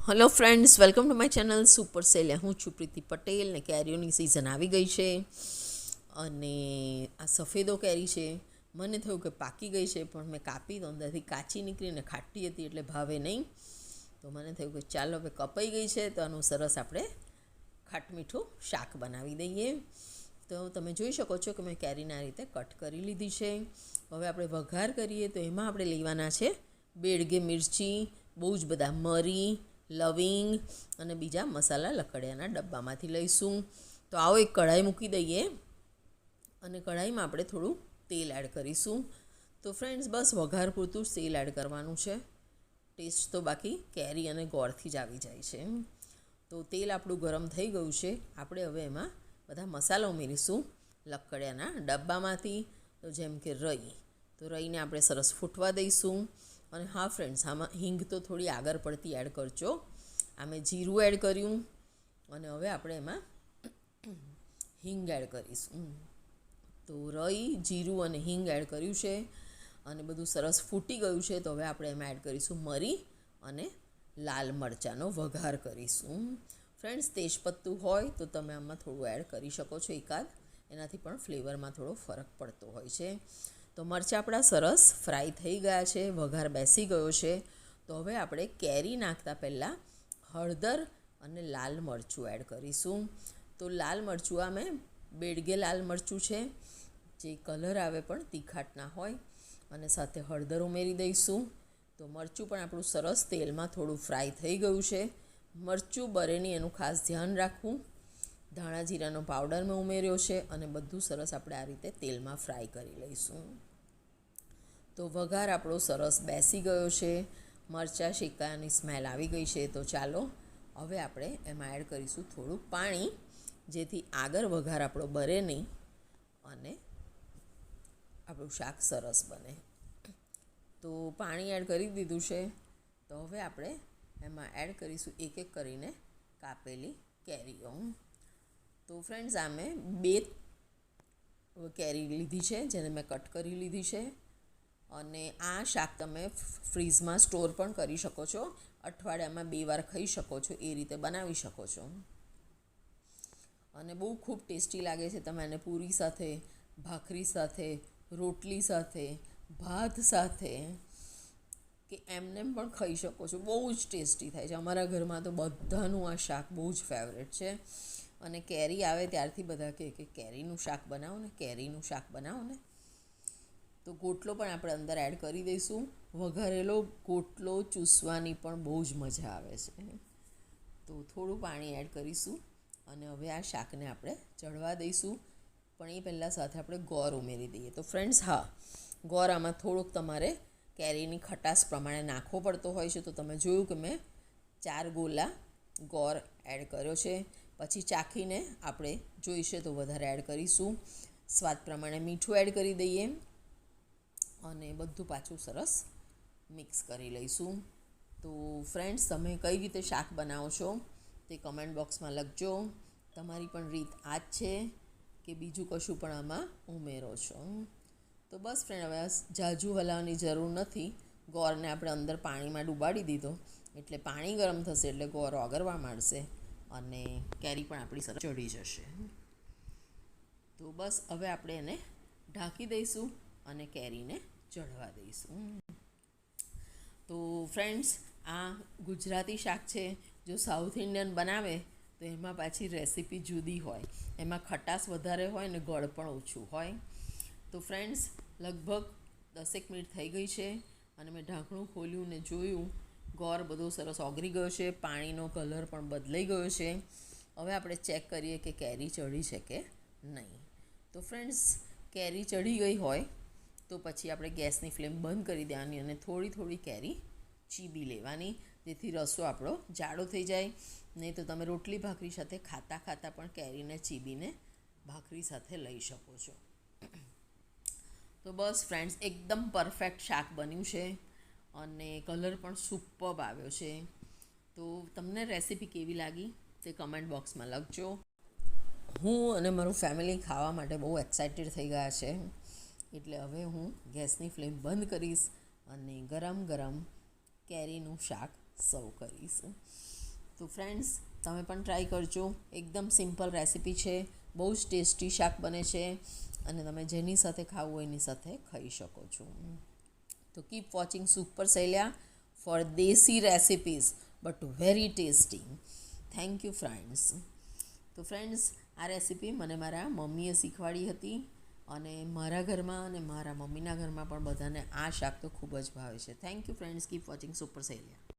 Hello friends, welcome to my channel super cell. હું છું પ્રીતિ પટેલ ને કેરીઓની સિઝન આવી ગઈ છે અને આ સફેદો કેરી છે. મને થયું કે પાકી ગઈ છે, પણ મેં કાપી તો અંદરથી કાચી નીકળીને ખાટી હતી એટલે ભાવે નહીં. તો મને થયું કે ચાલો હવે કપાઈ ગઈ છે તો આનું સરસ આપણે ખાટમીઠું શાક બનાવી દઈએ. તો તમે જોઈ શકો છો કે મેં કેરીને આ રીતે કટ કરી લીધી છે. હવે આપણે વઘાર કરીએ તો એમાં આપણે લેવાના છે બેડગે મિરચી, બહુ જ બધા મરી, લવિંગ અને બીજા મસાલા લકડિયાના ડબ્બામાંથી લઈશું. તો આવો એક કઢાઈ મૂકી દઈએ અને કઢાઈમાં આપણે થોડું તેલ એડ કરીશું. તો ફ્રેન્ડ્સ, બસ વઘાર પૂરતું જ તેલ એડ કરવાનું છે. ટેસ્ટ તો બાકી કેરી અને ગોળથી જ આવી જાય છે. તો તેલ આપણું ગરમ થઈ ગયું છે. આપણે હવે એમાં બધા મસાલા ઉમેરીશું લકડિયાના ડબ્બામાંથી. તો જેમ કે રઈ, તો રઈને આપણે સરસ ફૂટવા દઈશું. અને હા ફ્રેન્ડ્સ, આમાં હિંગ તો થોડી આગળ પડતી એડ કરજો. આમે જીરું એડ કર્યું અને હવે આપણે એમાં હિંગ એડ કરીશું. તો રઈ, જીરું અને હિંગ એડ કર્યું છે અને બધું સરસ ફૂટી ગયું છે. તો હવે આપણે એમાં એડ કરીશું મરી અને લાલ મરચાંનો વઘાર કરીશું. ફ્રેન્ડ્સ, તેજપત્તું હોય તો તમે આમાં થોડું એડ કરી શકો છો એકાદ, એનાથી પણ ફ્લેવરમાં થોડો ફરક પડતો હોય છે. તો મરચાં આપણા સરસ ફ્રાય થઈ ગયા છે, વઘાર બેસી ગયો છે. તો હવે આપણે કેરી નાખતા પહેલાં હળદર અને લાલ મરચું એડ કરીશું. તો લાલ મરચું આ મેં બેડગે લાલ મરચું છે, જે કલર આવે પણ તીખાટ ના હોય. અને સાથે હળદર ઉમેરી દઈશું. તો મરચું પણ આપણું સરસ તેલમાં થોડું ફ્રાય થઈ ગયું છે. મરચું બરે નહીં એનું ખાસ ધ્યાન રાખવું. ધાણા જીરાનો પાવડર મેં ઉમેર્યો છે અને બધું સરસ આપણે આ રીતે તેલમાં ફ્રાય કરી લઈશું. તો વઘાર આપણો સરસ બેસી ગયો છે, મરચાં શેકાયાની સ્મેલ આવી ગઈ છે. તો ચાલો હવે આપણે એમાં એડ કરીશું થોડું પાણી, જેથી આગળ વઘાર આપણો બરે નહીં અને આપણું શાક સરસ બને. તો પાણી એડ કરી દીધું છે. તો હવે આપણે એમાં એડ કરીશું એક એક કરીને કાપેલી કેરીઓ. તો ફ્રેન્ડ્સ, આ મેં 2 કેરી લીધી છે, જેને મેં કટ કરી લીધી છે. અને આ શાક તમે ફ્રીઝમાં સ્ટોર પણ કરી શકો છો. અઠવાડિયામાં 2 વાર ખાઈ શકો છો, એ રીતે બનાવી શકો છો. અને બહુ ખૂબ ટેસ્ટી લાગે છે. તમે એને પૂરી સાથે, ભાખરી સાથે, રોટલી સાથે, ભાત સાથે કે એમનેમ પણ ખાઈ શકો છો. બહુ જ ટેસ્ટી થાય છે. અમારા ઘરમાં તો બધાનું આ શાક બહુ જ ફેવરેટ છે. અને કેરી આવે ત્યારથી બધા કહે કે કેરીનું શાક બનાવો ને, કેરીનું શાક બનાવો ને. તો ગોટલો પણ આપણે અંદર એડ કરી દઈશું. વઘારેલો ગોટલો ચૂસવાની પણ બહુ જ મજા આવે છે. તો થોડું પાણી એડ કરીશું અને હવે આ શાકને આપણે ચડવા દઈશું. પણ એ પહેલાં સાથે આપણે ગોળ ઉમેરી દઈએ. તો ફ્રેન્ડ્સ, હા, ગોળ આમાં થોડુંક તમારે કેરીની ખટાશ પ્રમાણે નાખવો પડતો હોય છે. તો તમે જોયું કે મેં 4 ગોલા ગોળ એડ કર્યો છે. પછી ચાખીને આપણે જોઈશે તો વધારે એડ કરીશું. સ્વાદ પ્રમાણે મીઠું એડ કરી દઈએ અને બધું પાછું સરસ મિક્સ કરી લઈશું. તો ફ્રેન્ડ્સ, તમે કઈ રીતે શાક બનાવો છો તે કમેન્ટ બોક્સમાં લખજો. તમારી પણ રીત આ જ છે કે બીજું કશું પણ આમાં ઉમેરો છો? તો બસ ફ્રેન્ડ, હવે જાજુ હલાવવાની જરૂર નથી. ગોળને આપણે અંદર પાણીમાં ડૂબાડી દીધો એટલે પાણી ગરમ થશે એટલે ગોળ ઓગળવા માંડશે અને કેરી પણ આપણી સરસ ચડી જશે. તો બસ હવે આપણે એને ઢાંકી દઈશું અને કેરીને ચડવા દઈશું. તો ફ્રેન્ડ્સ, આ ગુજરાતી શાક છે. જો સાઉથ ઇન્ડિયન બનાવે તો એમાં પાછી રેસીપી જુદી હોય. એમાં ખટાશ વધારે હોય ને ગળ પણ ઓછું હોય. તો ફ્રેન્ડ્સ, લગભગ 10 મિનિટ થઈ ગઈ છે અને મેં ઢાંકણું ખોલ્યું ને જોયું, ગોળ બધો સરસ ઓગળી ગયો છે, પાણીનો કલર પણ બદલાઈ ગયો છે. હવે આપણે ચેક કરીએ કે કેરી ચડી છે કે નહીં. તો ફ્રેન્ડ્સ, કેરી ચડી ગઈ હોય તો પછી આપણે ગેસની ફ્લેમ બંધ કરી દેવાની અને થોડી થોડી કેરી ચીબી લેવાની, જેથી રસો આપણો જાડો થઈ જાય. નહીં તો તમે રોટલી ભાખરી સાથે ખાતા ખાતા પણ કેરીને ચીબીને ભાખરી સાથે લઈ શકો છો. તો બસ ફ્રેન્ડ્સ, એકદમ પરફેક્ટ શાક બન્યું છે અને કલર પણ સુપર્બ આવ્યો છે. તો તમને રેસીપી કેવી લાગી તે કમેન્ટ બોક્સમાં લખજો. હું અને મારું ફેમિલી ખાવા માટે બહુ એક્સાઇટેડ થઈ ગયા છે. એટલે હવે હું ગેસની ફ્લેમ બંધ કરીશ અને ગરમ ગરમ કેરીનું શાક સર્વ કરીશ. તો ફ્રેન્ડ્સ, તમે પણ ટ્રાય કરજો. એકદમ સિમ્પલ રેસીપી છે, બહુ જ ટેસ્ટી શાક બને છે અને તમે જેની સાથે ખાવું હોય એની સાથે ખાઈ શકો છો. તો કીપ વોચિંગ સુપર શૈલ્યા ફોર દેશી recipes but very tasty. Thank you friends. તો ફ્રેન્ડ્સ, આ રેસીપી મને મારા મમ્મીએ શીખવાડી હતી અને મારા ઘરમાં અને મારા મમ્મીના ઘરમાં પણ બધાને આ શાક તો ખૂબ જ ભાવે છે. Thank you friends. Keep watching super શૈલ્યા.